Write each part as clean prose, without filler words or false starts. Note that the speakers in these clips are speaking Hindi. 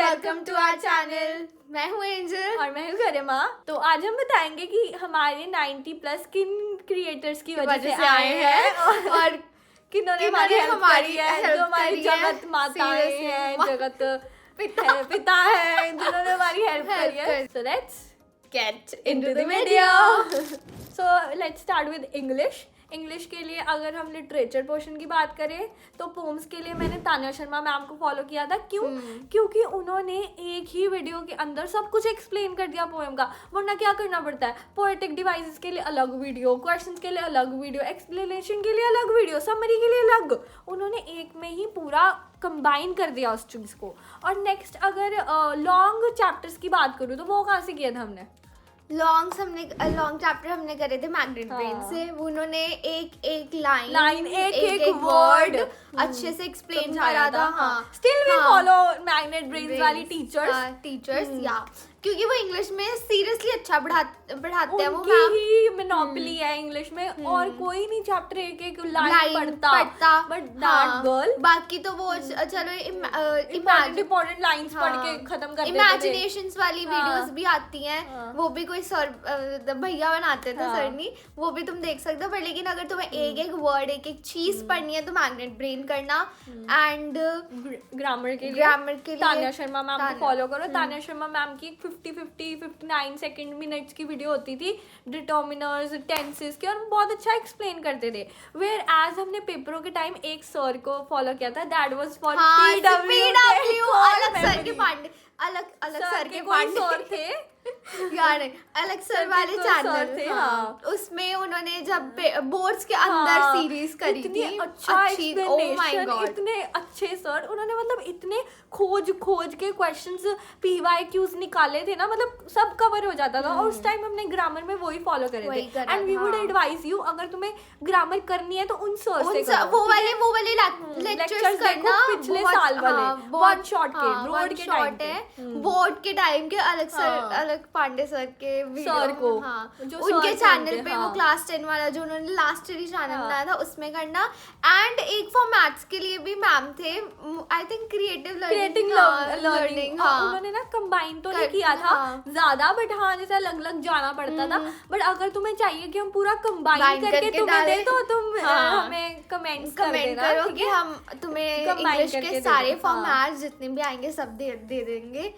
Welcome to our channel. मैं हूँ एंजल और मैं हूँ गरिमा। तो आज हम बताएंगे कि हमारे 90+ किन क्रिएटर्स की वजह से आए हैं और किन्होंने हमारी हेल्प करी है, जो हमारी जगत माताएं हैं, जगत पिता है, जिन्होंने हमारी हेल्प करी है। So let's get into the video. So let's start with English के लिए अगर हम लिटरेचर पोर्शन की बात करें तो पोम्स के लिए मैंने तान्या शर्मा मैम को फॉलो किया था। क्यों? क्योंकि उन्होंने एक ही वीडियो के अंदर सब कुछ एक्सप्लेन कर दिया पोएम का। वरना क्या करना पड़ता है, पोएटिक डिवाइसेस के लिए अलग वीडियो, क्वेश्चंस के लिए अलग वीडियो, एक्सप्लेनेशन के लिए अलग वीडियो, समरी के लिए अलग। उन्होंने एक में ही पूरा कंबाइन कर दिया उस चीज़ को। और नेक्स्ट अगर लॉन्ग चैप्टर्स की बात करूँ तो वो कहाँ से किया था हमने? लॉन्ग चैप्टर हमने करे थे मैग्नेट ब्रेन से। उन्होंने एक लाइन एक वर्ड अच्छे से एक्सप्लेन करा था। हाँ, still we follow magnet brains वाली टीचर्स या क्योंकि वो इंग्लिश में सीरियसली अच्छा पढ़ाते हैं। वो ही मोनोपोली है इंग्लिश में और कोई नहीं चैप्टर एक लाइन पढ़ता बट दैट गर्ल। बाकी तो वो चलो इम्पोर्टेंट लाइंस पढ़ के खत्म कर देते थे। इमेजिनेशंस वाली वीडियोस भी आती हैं, वो भी कोई सर भैया बनाते थे, सर नहीं, वो भी तुम देख सकते हो। पर लेकिन अगर तुम्हें एक वर्ड एक चीज पढ़नी है तो मैग्नेट ब्रेन करना। एंड ग्रामर के लिए तान्या शर्मा मैम को फॉलो करो। तान्या शर्मा मैम की 59 सेकंड मिनट्स की वीडियो होती थी डिटर्मिनर्स, टेंसेस की, और बहुत अच्छा एक्सप्लेन करते थे। वेयर एज हमने पेपरों के टाइम एक सर को फॉलो किया था, दैट वाज फॉर पीडब्ल्यू। अलग सर के पांडे, अलग सर के सर थे यार, अलग सर वाले चैनल थे। हाँ, उसमें उन्होंने जब बोर्ड्स के अंदर सीरीज करी थी, अच्छी, ओह माय गॉड, इतने अच्छे सर। उन्होंने मतलब इतने खोज के क्वेश्चंस PYQs निकाले थे ना, मतलब सब कवर हो जाता था। और उस टाइम हमने ग्रामर में वही फॉलो करे थे। And we would advise you, अगर तुम्हें ग्रामर करनी है तो उन सर से करो। वो वाले लेक्चर्स करना पिछले साल वाले वन शॉट के बोर्ड के टाइम के अलग सर, पांडे सर के सर को, जो उनके चैनल पे वो क्लास 10 वाला जो उन्होंने लास्ट ईयर चैनल बनाया था उसमें करना। एंड एक फॉर मैथ्स के लिए भी मैम थे, आई थिंक क्रिएटिव लर्निंग। उन्होंने ना कंबाइन तो नहीं किया था ज्यादा, बट हाँ जैसे अलग जाना पड़ता था। बट अगर तुम्हें चाहिए कि हम पूरा कंबाइन करके तुम्हें दे तो तुम हमें कमेंट्स करो कि हम तुम्हें इंग्लिश के सारे फॉर्मेट्स जितने भी आएंगे सब दे देंगे।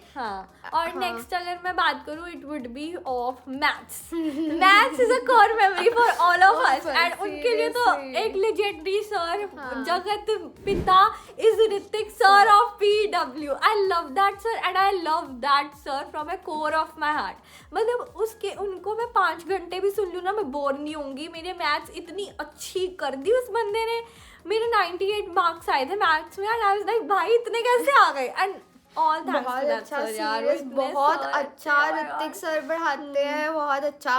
और नेक्स्ट अगर मैं बात करूँ, it would be of maths. Maths is a core memory for all of us. And उनके लिए तो एक legendary sir, जगत पिता is Hrithik sir of PW. I love that sir and I love that sir from a core of my heart. मतलब उनको मैं 5 घंटे भी सुन लूँ ना, मैं बोर नहीं होंगी। मेरे मैथ्स इतनी अच्छी कर दी उस बंदे ने। मेरे 98 मार्क्स आए थे मैथ्स में, and I was like भाई इतने कैसे आ गए? And बहुत अच्छा सीरियस, बहुत अच्छा ऋतिक सर पढ़ाते हैं, बहुत अच्छा।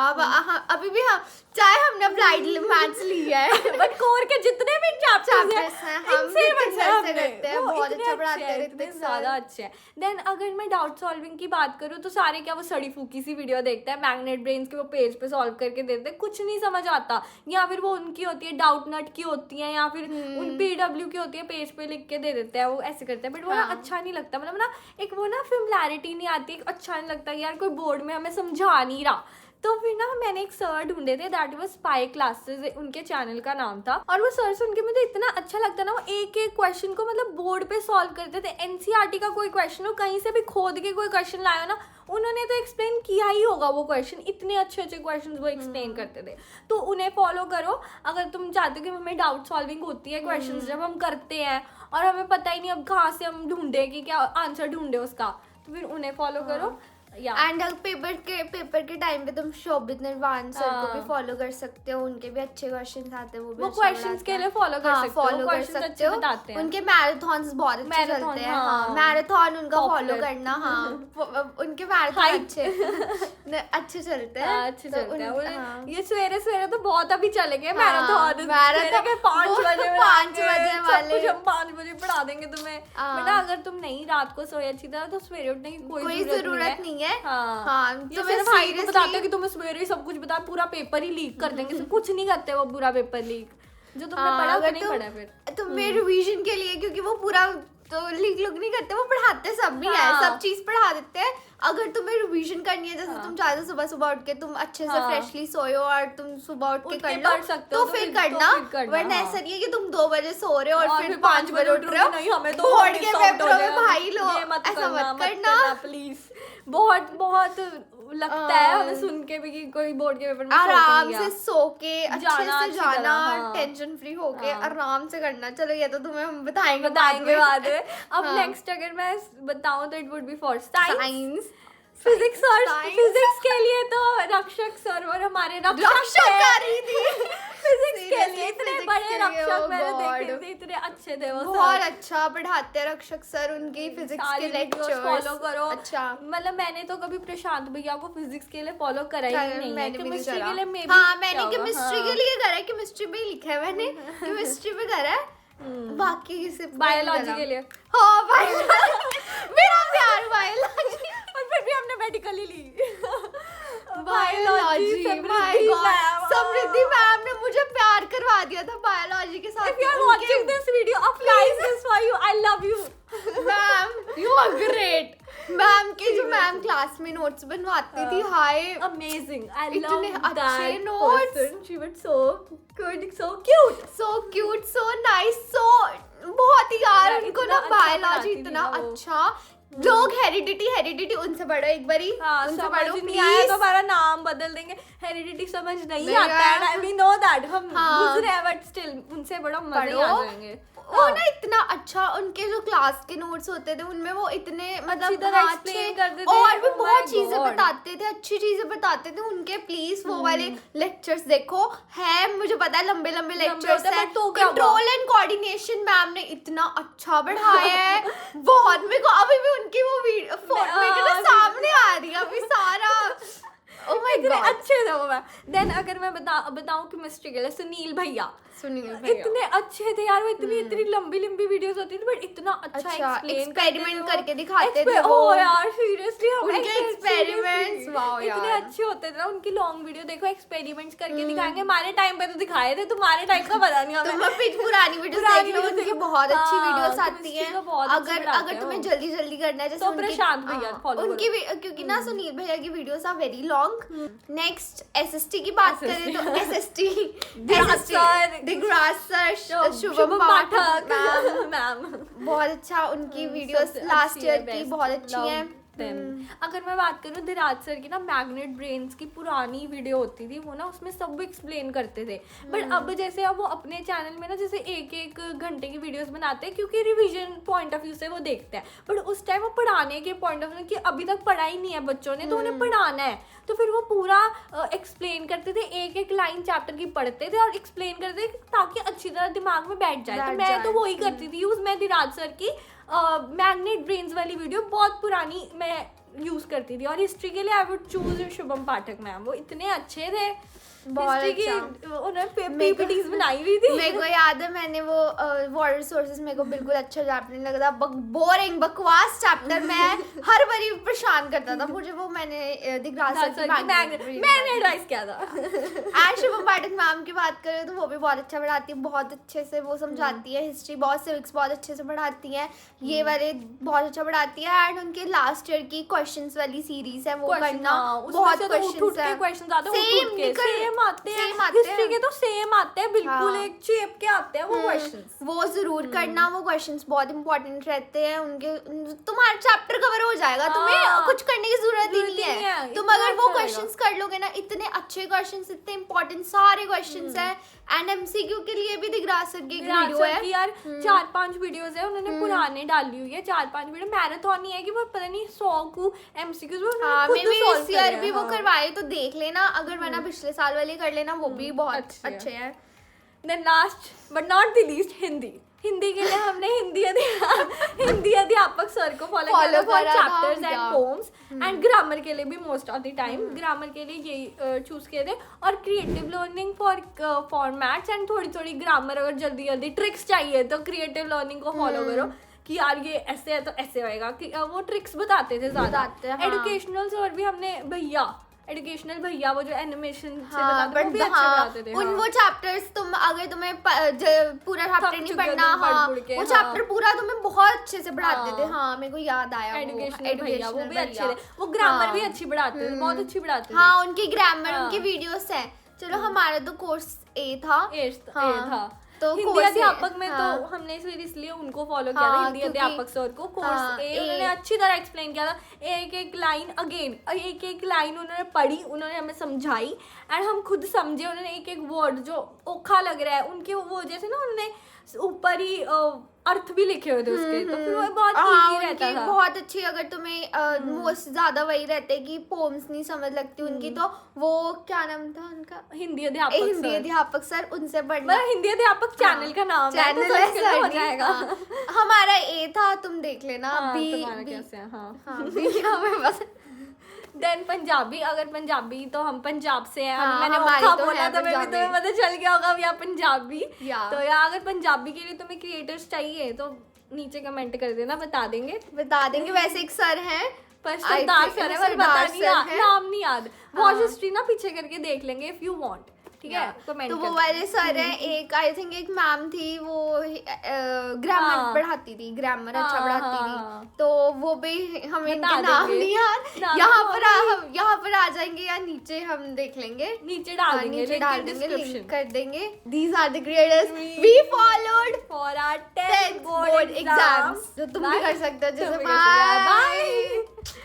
अभी भी हम चाहे हमने अप्लाइड मैथ्स लिया है बट कोर के जितने भी चैप्टर्स हैं हम ऋतिक सर से करते हैं, बहुत अच्छा पढ़ाते हैं ऋतिक सर, ज्यादा अच्छे हैं। देन अगर मैं डाउट सॉल्विंग की बात करूँ तो सारे क्या वो सड़ी फूकी सी वीडियो देखते हैं, मैग्नेट ब्रेन्स के वो पेज पे सॉल्व करके देते हैं, कुछ नहीं समझ आता। या फिर वो उनकी होती है डाउट नट की होती है, या फिर उन PW की होती है, पेज पे लिख के दे देते हैं, वो ऐसे करते हैं। बट वो ना अच्छा नहीं लगता, मतलब ना एक वो ना फेमिलैरिटी नहीं आती, अच्छा नहीं लगता यार कोई बोर्ड में हमें समझा नहीं रहा। तो फिर ना मैंने एक सर ढूंढे थे, दैट वाज स्पाई क्लासेस, उनके चैनल का नाम था। और वो सर सुन के मुझे इतना अच्छा लगता ना, वो एक क्वेश्चन को मतलब बोर्ड पे सॉल्व करते थे। NCERT का कोई क्वेश्चन हो, कहीं से भी खोद के कोई क्वेश्चन लाया ना, उन्होंने तो एक्सप्लेन किया ही होगा वो क्वेश्चन। इतने अच्छे क्वेश्चन वो एक्सप्लेन करते थे। तो उन्हें फॉलो करो अगर तुम चाहते हो कि हमें डाउट सॉल्विंग होती है क्वेश्चन जब हम करते हैं और हमें पता ही नहीं अब कहाँ से हम ढूंढे कि क्या आंसर ढूंढे उसका, तो फिर उन्हें फॉलो करो। एंड पेपर के टाइम पे तुम शोभित निर्वाण सर को भी फॉलो कर सकते हो, उनके भी अच्छे क्वेश्चंस आते हैं, वो क्वेश्चंस के लिए फॉलो कर सकते हो। उनके मैराथन्स बहुत अच्छे चलते हैं। मैराथन उनका फॉलो करना, उनके मैराथन अच्छे चलते हैं। ये सवेरे तो बहुत अभी चले गए मैराथन 5 बजे वाले, हम 5 बजे पढ़ा देंगे तुम्हें। बेटा अगर तुम नहीं रात को सोए अच्छी तरह तो सवेरे उठने की कोई जरूरत नहीं है। तो मेरे भाई को बताते हो कि तुम्हें सवेरे सब कुछ बता, पूरा पेपर ही लीक कर देंगे। कुछ नहीं करते वो पूरा पेपर लीक, जो तुमने पढ़ा वो नहीं पढ़ा। फिर तुम्हें रिवीजन के लिए, क्योंकि वो पूरा तो लीक लुक नहीं करते, वो पढ़ाते सब भी है, सब चीज पढ़ा देते हैं। अगर तुम्हें रिवीजन करनी है, जैसे तुम चाहते हो सुबह सुबह उठ के तुम अच्छे से फ्रेशली सोए हो और तुम सुबह उठ के कर लो तो फिर करना, वरना ऐसा नहीं है कि तुम 2 बजे सो रहे हो और फिर 5 बजे उठ रहे हो। नहीं, हमें तो बोर्ड के पेपरों में भाई लो, ऐसा मत करना प्लीज। बहुत बहुत लगता है हमें सुन के भी कि कोई बोर्ड के पेपर में आराम से सो के अच्छे से जाना, जाना, टेंशन फ्री होके आराम से करना। चलो ये तो तुम्हें हम बताएंगे बाद में। अब नेक्स्ट अगर मैं बताऊं तो it would be for science, physics और फिजिक्स के लिए तो रक्षक सर और हमारे रक्षक फिजिक्स के लिए इतने बड़े रक्षक मैंने देखे थे, इतने अच्छे थे वो, बहुत अच्छा पढ़ाते हैं रक्षक सर, उनकी फिजिक्स के लेक्चर्स फॉलो करो। अच्छा, मतलब मैंने तो कभी प्रशांत भैया को फिजिक्स के लिए फॉलो करा ही नहीं है, केमिस्ट्री के लिए मैंने केमिस्ट्री के लिए करा है, केमिस्ट्री में लिखा है मैंने, केमिस्ट्री में करा है, बाकी किसी बायोलॉजी के लिए हाँ बायोलॉजी मेरा प्यार बायोलॉजी, और फिर भी हमने मेडिकल ही ली बायोलॉजी। समृद्धि मैम ने मुझे प्यार करवा दिया था बायोलॉजी के साथ। If you are watching this video, apply this for you. I love you. Ma'am you are great. Ma'am की जो मैम क्लास में नोट्स बनवाती थी, हाय अमेजिंग, आई इतने लव अच्छे notes, she was so good, so cute, so nice, so बहुत ही यार उनको ना अच्छा बायोलॉजी इतना अच्छा। लोग हेरिडिटी उनसे पढ़ो एक बारी, उनसे पढ़ो नहीं आया तो हमारा नाम बदल देंगे, हेरिडिटी समझ नहीं आता है, वी नो दैट, हम गुजरे हैं बट स्टिल उनसे बड़ा मजे आ जाएंगे। वो ना इतना अच्छा, उनके जो क्लास के नोट्स होते थे उनमें वो इतने मतलब एक्सप्लेन करते थे और भी बहुत चीजें बताते थे, अच्छी चीजें बताते थे उनके। प्लीज वो वाले लेक्चर्स देखो, है मुझे पता है लंबे लेक्चर्स है। कंट्रोल एंड कोऑर्डिनेशन मैम ने इतना अच्छा पढ़ाया है, बहुत। मेरे को अभी भी उनकी वो वीडियो सामने आ रही है अभी सारा। Oh my God, अच्छे थे वो मैम। देन अगर मैं बताऊं केमिस्ट्री के लिए सुनील भैया इतने अच्छे थे यार, वो इतनी लंबी वीडियोस होती थी बट इतना अच्छा एक्सपेरिमेंट करके दिखाते थे वो। ओ यार सीरियसली उनके एक्सपेरिमेंट्स वाओ यार इतने अच्छे होते थे ना। उनकी लॉन्ग वीडियो देखो, एक्सपेरिमेंट्स करके दिखाएंगे। हमारे टाइम पे तो दिखाए थे, तुम्हारे टाइम का पता नहीं हमें। पुरानी वीडियोस देख लो, उनकी बहुत अच्छी वीडियोस आती हैं। अगर तुम्हें जल्दी करना है, जैसे प्रशांत भैया फॉलो करो उनकी, क्योंकि ना सुनील भैया की videos are very long. Next SST की बात करें तो एसएसटी शुभम पाठक मैम बहुत अच्छा, उनकी वीडियोस लास्ट ईयर की बहुत अच्छी हैं। अगर मैं बात करूँ धीराज सर की ना, मैग्नेट ब्रेन्स की पुरानी वीडियो होती थी वो ना, उसमें सब एक्सप्लेन करते थे। बट अब जैसे अब वो अपने चैनल में ना जैसे 1-1 घंटे की वीडियोस बनाते हैं, क्योंकि रिवीजन पॉइंट ऑफ व्यू से वो देखते हैं। बट उस टाइम वो पढ़ाने के पॉइंट ऑफ व्यू कि अभी तक पढ़ा ही नहीं है बच्चों ने, तो उन्हें पढ़ाना है, तो फिर वो पूरा एक्सप्लेन करते थे, 1-1 लाइन चैप्टर की पढ़ते थे और एक्सप्लेन करते थे ताकि अच्छी तरह दिमाग में बैठ जाए। तो मैं तो वही करती थी यूज। मैं धीराज सर की मैग्नेट ब्रेन्स वाली वीडियो बहुत पुरानी मैं यूज करती थी। और हिस्ट्री के लिए I would choose Shubham Pathak ma'am, वो इतने अच्छे थे। हिस्ट्री की उन्होंने पीपीटीज बनाई हुई थी। मेरे को याद है मैंने वो वाटर सोर्सेज मेरे को बिल्कुल अच्छा चैप्टर नहीं लगा था, बोरिंग बकवास चैप्टर। मैं हर बारी परेशान करता था मुझे वो। मैंने दिग्राज सर की मैंने एडवाइस किया था। एंड शुभम पाठक मैम की बात करें तो वो भी बहुत अच्छा पढ़ाती है, बहुत अच्छे से वो समझाती है हिस्ट्री, बहुत सिविक्स बहुत अच्छे से पढ़ाती है, ये वाले बहुत अच्छा पढ़ाती है। एंड उनके लास्ट ईयर की क्वेश्चंस वाली सीरीज है, वो करना बहुत क्वेश्चंस है, सेम आते हैं, हिस्ट्री के तो सेम आते हैं, बिल्कुल एक शेप के आते हैं वो क्वेश्चंस। वो जरूर करना, वो क्वेश्चंस बहुत इंपॉर्टेंट रहते हैं उनके। तुम्हारा चैप्टर कवर हो जाएगा, तुम्हें कुछ करने की जरूरत ही नहीं है। तुम अगर वो क्वेश्चंस कर लोगे ना, इतने अच्छे क्वेश्चंस, इतने इंपॉर्टेंट सारे क्वेश्चंस हैं। एंड एमसीक्यू के लिए भी दिग्राज सर की वीडियो है यार, 4-5 वीडियोस है उन्होंने पुराने डाली हुई है, 4-5 वीडियो। मैराथन नहीं है कि वो पता नहीं 100 को एमसीक्यूज वो इस ईयर भी वो करवाए तो देख लेना, अगर वरना पिछले साल वाले कर लेना, वो भी बहुत अच्छे हैं। Then last but not the least, Hindi के लिए हमने हिंदी अध्यापक सर को फॉलो किया for chapters and poems. And grammar के लिए भी most of the time grammar के लिए यही चूज किए थे। और creative learning for formats and थोड़ी ग्रामर, अगर जल्दी ट्रिक्स चाहिए तो क्रिएटिव लर्निंग को फॉलो करो कि यार ये ऐसे है तो ऐसे होएगा, कि वो ट्रिक्स बताते थे ज्यादा। एजुकेशनल सर भी हमने भैया एजुकेशनल भैया वो जो एनिमेशन से हाँ, बताते वो भी अच्छे पढ़ाते थे। वो चैप्टर्स तुम अगर तुम्हें पूरा चैप्टर नहीं चुके हो पढ़ना, तुम पढ़ हाँ पढ़ के, वो हाँ। चैप्टर पूरा तुम्हें बहुत अच्छे से पढ़ाते थे। हाँ। हाँ मेरे को याद आया एजुकेशनल भैया वो भी अच्छे भैया। थे, वो ग्रामर भी हाँ। अच्छी पढ़ाते थे, बहुत अच्छी पढ़ाते थे। हाँ उनकी ग्रामर हाँ। उनकी वीडियोस है। चलो हमारा तो कोर्स ए था। हाँ, था तो हिंदी course A, अध्यापक में हाँ। तो हमने फिर इसलिए उनको फॉलो किया था, हाँ, हिंदी क्योंकि- अध्यापक सर को कोर्स हाँ, ए A। उन्होंने अच्छी तरह एक्सप्लेन किया था। एक एक लाइन अगेन एक एक लाइन उन्होंने पढ़ी, उन्होंने हमें समझाई एंड हम खुद समझे। उन्होंने एक एक वर्ड जो ओखा लग रहा है उनके वो जैसे ना उन्होंने ऊपर ही अर्थ भी लिखे हुए थे उसके, तो फिर वो बहुत हाँ, इजी रहता उनकी था। बहुत अच्छी। अगर तुम्हें मोस्ट ज्यादा वही रहते कि पोम्स नहीं समझ लगती उनकी, तो वो क्या नाम था उनका, हिंदी अध्यापक हिंदी सर, अध्यापक सर, उनसे पढ़ना। मतलब हिंदी अध्यापक चैनल का नाम है, तो चैनल सर्च करना हो है जाएगा। हाँ। हमारा ए था, तुम देख लेना। हाँ, बी तुम्हारा बी कैसे है, हाँ। हाँ बी हमें बस देन पंजाबी, अगर पंजाबी तो हम पंजाब से हैं। हाँ, मैंने हमारी औखा तो बोला है तो मैं भी पंजाबी। तुम्हें पता चल गया होगा या पंजाबी। या। तो या अगर पंजाबी के लिए तुम्हें क्रिएटर्स चाहिए तो नीचे कमेंट कर देना, बता देंगे। बता देंगे। वैसे एक सर हैं पर I सरदार think सर है, पर सरदार पता नहीं सर है। नाम नहीं याद। हाँ। वॉच हिस्ट्री ना पीछे करके देख लेंगे इफ यू वांट, ठीक है? कमेंट तो वो वाले सर हैं। एक आई थिंक एक मैम थी, वो ग्रामर हाँ। पढ़ाती थी, ग्रामर अच्छा हाँ, पढ़ाती हाँ। थी। तो वो भी हमें बता इनके नाम देंगे। नहीं याद। नाम यहाँ तो पर हम यहाँ पर आ जाएंगे या नीचे हम देख लेंगे, नीचे डाल हाँ, देंगे, नीचे link डाल in देंगे, description लिंक कर देंगे। These are the creators we followed for our 10th board board exams। exams। जो तुम भी Bye। कर सकते हो तुम जैसे भी कर सकते हो। बाय।